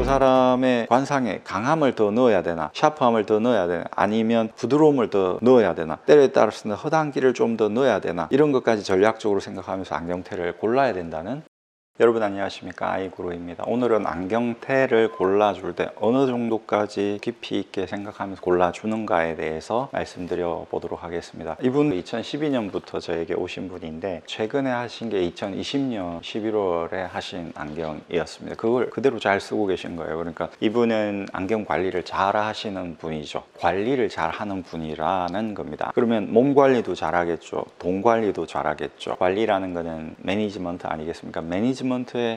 그 사람의 관상에 강함을 더 넣어야 되나, 샤프함을 더 넣어야 되나, 아니면 부드러움을 더 넣어야 되나, 때에 따라서는 허당기를 좀 더 넣어야 되나, 이런 것까지 전략적으로 생각하면서 안경테를 골라야 된다는. 여러분 안녕하십니까, 아이구루입니다. 오늘은 안경테를 골라줄 때 어느 정도까지 깊이 있게 생각하면서 골라주는가에 대해서 말씀드려 보도록 하겠습니다. 이분 2012년부터 저에게 오신 분인데 최근에 하신 게 2020년 11월에 하신 안경이었습니다. 그걸 그대로 잘 쓰고 계신 거예요. 그러니까 이분은 안경 관리를 잘 하시는 분이죠. 관리를 잘 하는 분이라는 겁니다. 그러면 몸 관리도 잘 하겠죠. 돈 관리도 잘 하겠죠. 관리라는 거는 매니지먼트 아니겠습니까? 매니지먼트의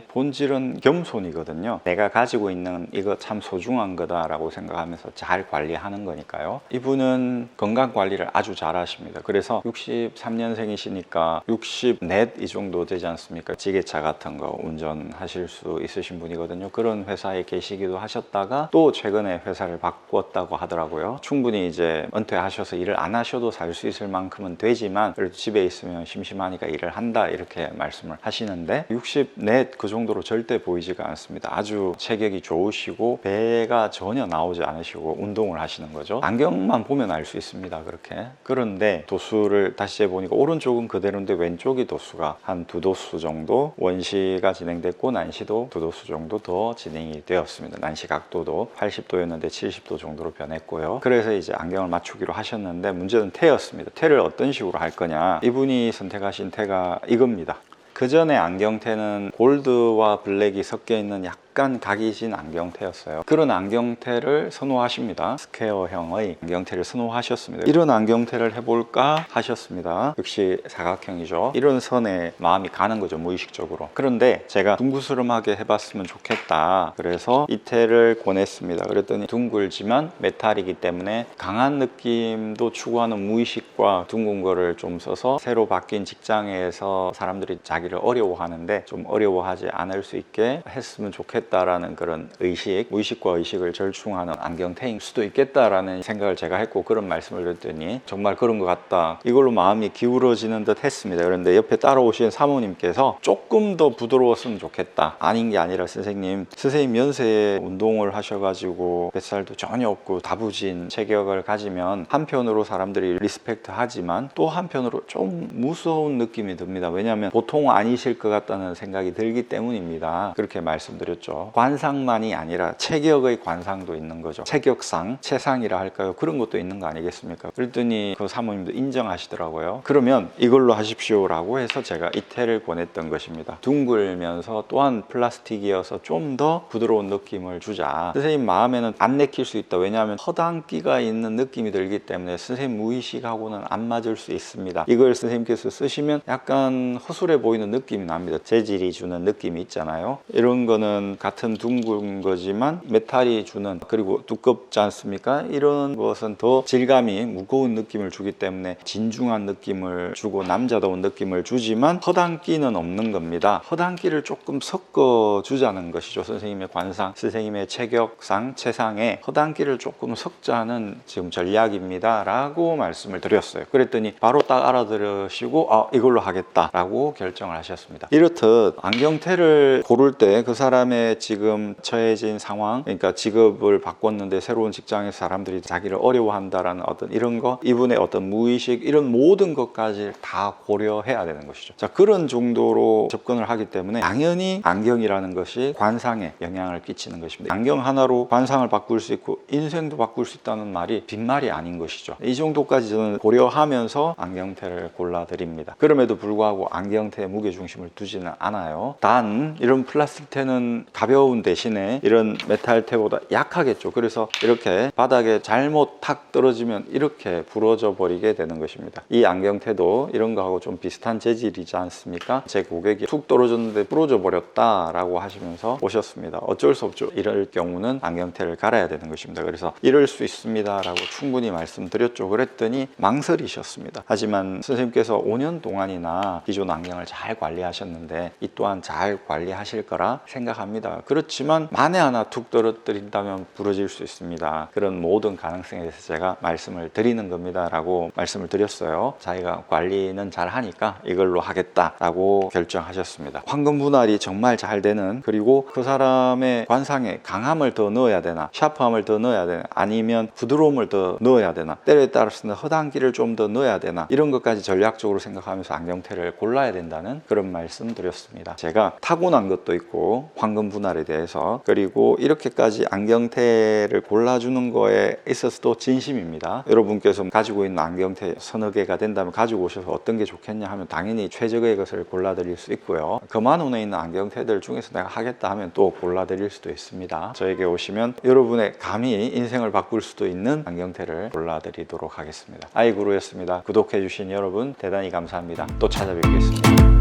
본질은 겸손이거든요. 내가 가지고 있는 이거 참 소중한 거다라고 생각하면서 잘 관리하는 거니까요. 이분은 건강 관리를 아주 잘 하십니다. 그래서 63년생이시니까 64 이 정도 되지 않습니까? 지게차 같은 거 운전하실 수 있으신 분이거든요. 그런 회사에 계시기도 하셨다가 또 최근에 회사를 바꿨다고 하더라고요. 충분히 이제 은퇴하셔서 일을 안 하셔도 살 수 있을 만큼은 되지만 그래도 집에 있으면 심심하니까 일을 한다, 이렇게 말씀을 하시는데 64 그 정도로 절대 보이지가 않습니다. 아주 체격이 좋으시고 배가 전혀 나오지 않으시고 운동을 하시는 거죠. 안경만 보면 알 수 있습니다. 그렇게. 그런데 도수를 다시 해보니까 오른쪽은 그대로인데 왼쪽이 도수가 한 2도수 정도, 원시가 진행됐고 난시도 2도수 정도 더 진행이 되었습니다. 난시 각도도 80도였는데 70도 정도로 변했고요. 그래서 이제 안경을 맞추기로 하셨는데 문제는 테였습니다. 테를 어떤 식으로 할 거냐. 이분이 선택하신 테가 이겁니다. 그 전에 안경테는 골드와 블랙이 섞여 있는 약간 각이 진 안경테였어요. 그런 안경테를 선호하십니다. 스퀘어형의 안경테를 선호하셨습니다. 이런 안경테를 해볼까 하셨습니다. 역시 사각형이죠. 이런 선에 마음이 가는 거죠, 무의식적으로. 그런데 제가 둥그스름하게 해봤으면 좋겠다, 그래서 이 테를 권했습니다. 그랬더니 둥글지만 메탈이기 때문에 강한 느낌도 추구하는 무의식과 둥근 거를 좀 써서 새로 바뀐 직장에서 사람들이 자기를 어려워하는데 좀 어려워하지 않을 수 있게 했으면 좋겠다라는 그런 의식, 무의식과 의식을 절충하는 안경테일 수도 있겠다라는 생각을 제가 했고, 그런 말씀을 드렸더니 정말 그런 것 같다, 이걸로 마음이 기울어지는 듯 했습니다. 그런데 옆에 따라오신 사모님께서 조금 더 부드러웠으면 좋겠다. 아닌 게 아니라 선생님 연세에 운동을 하셔가지고 뱃살도 전혀 없고 다부진 체격을 가지면 한편으로 사람들이 리스펙트 하지만 또 한편으로 좀 무서운 느낌이 듭니다. 왜냐하면 보통 아니실 것 같다는 생각이 들기 때문입니다. 그렇게 말씀드렸죠. 관상만이 아니라 체격의 관상도 있는 거죠. 체격상, 체상이라 할까요? 그런 것도 있는 거 아니겠습니까? 그랬더니 그 사모님도 인정하시더라고요. 그러면 이걸로 하십시오 라고 해서 제가 이 테를 권했던 것입니다. 둥글면서 또한 플라스틱이어서 좀 더 부드러운 느낌을 주자. 선생님 마음에는 안 내킬 수 있다. 왜냐하면 허당기가 있는 느낌이 들기 때문에 선생님 무의식하고는 안 맞을 수 있습니다. 이걸 선생님께서 쓰시면 약간 허술해 보이는 느낌이 납니다. 재질이 주는 느낌이 있잖아요. 이런 거는 같은 둥근 거지만 메탈이 주는, 그리고 두껍지 않습니까? 이런 것은 더 질감이 무거운 느낌을 주기 때문에 진중한 느낌을 주고 남자다운 느낌을 주지만 허당기는 없는 겁니다. 허당기를 조금 섞어 주자는 것이죠. 선생님의 관상, 선생님의 체격상, 체상에 허당기를 조금 섞자는 지금 전략입니다 라고 말씀을 드렸어요. 그랬더니 바로 딱 알아들으시고 이걸로 하겠다 라고 결정을 하셨습니다. 이렇듯 안경테를 고를 때 그 사람의 지금 처해진 상황, 그러니까 직업을 바꿨는데 새로운 직장에서 사람들이 자기를 어려워한다라는 어떤 이런 거, 이분의 어떤 무의식, 이런 모든 것까지 다 고려해야 되는 것이죠. 자, 그런 정도로 접근을 하기 때문에 당연히 안경이라는 것이 관상에 영향을 끼치는 것입니다. 안경 하나로 관상을 바꿀 수 있고 인생도 바꿀 수 있다는 말이 빈말이 아닌 것이죠. 이 정도까지 저는 고려하면서 안경테를 골라드립니다. 그럼에도 불구하고 안경테에 무게중심을 두지는 않아요. 단 이런 플라스틱 테는 가벼운 대신에 이런 메탈 테보다 약하겠죠. 그래서 이렇게 바닥에 잘못 탁 떨어지면 이렇게 부러져 버리게 되는 것입니다. 이 안경테도 이런 거하고 좀 비슷한 재질이지 않습니까? 제 고객이 툭 떨어졌는데 부러져 버렸다 라고 하시면서 오셨습니다. 어쩔 수 없죠. 이럴 경우는 안경테를 갈아야 되는 것입니다. 그래서 이럴 수 있습니다 라고 충분히 말씀드렸죠. 그랬더니 망설이셨습니다. 하지만 선생님께서 5년 동안이나 기존 안경을 잘 관리하셨는데 이 또한 잘 관리하실 거라 생각합니다 합니다. 그렇지만 만에 하나 툭 떨어뜨린다면 부러질 수 있습니다. 그런 모든 가능성에 대해서 제가 말씀을 드리는 겁니다 라고 말씀을 드렸어요. 자기가 관리는 잘 하니까 이걸로 하겠다라고 결정하셨습니다. 황금 분할이 정말 잘 되는, 그리고 그 사람의 관상에 강함을 더 넣어야 되나, 샤프함을 더 넣어야 되나, 아니면 부드러움을 더 넣어야 되나, 때려에 따라서는 허당기를 좀 더 넣어야 되나, 이런 것까지 전략적으로 생각하면서 안경테를 골라야 된다는 그런 말씀 드렸습니다. 제가 타고난 것도 있고 황금 분할에 대해서, 그리고 이렇게까지 안경테를 골라주는 거에 있어서도 진심입니다. 여러분께서 가지고 있는 안경테 서너 개가 된다면 가지고 오셔서 어떤 게 좋겠냐 하면 당연히 최적의 것을 골라드릴 수 있고요. 금한원에 있는 안경테들 중에서 내가 하겠다 하면 또 골라드릴 수도 있습니다. 저에게 오시면 여러분의 감히 인생을 바꿀 수도 있는 안경테를 골라드리도록 하겠습니다. 아이구루였습니다. 구독해주신 여러분 대단히 감사합니다. 또 찾아뵙겠습니다.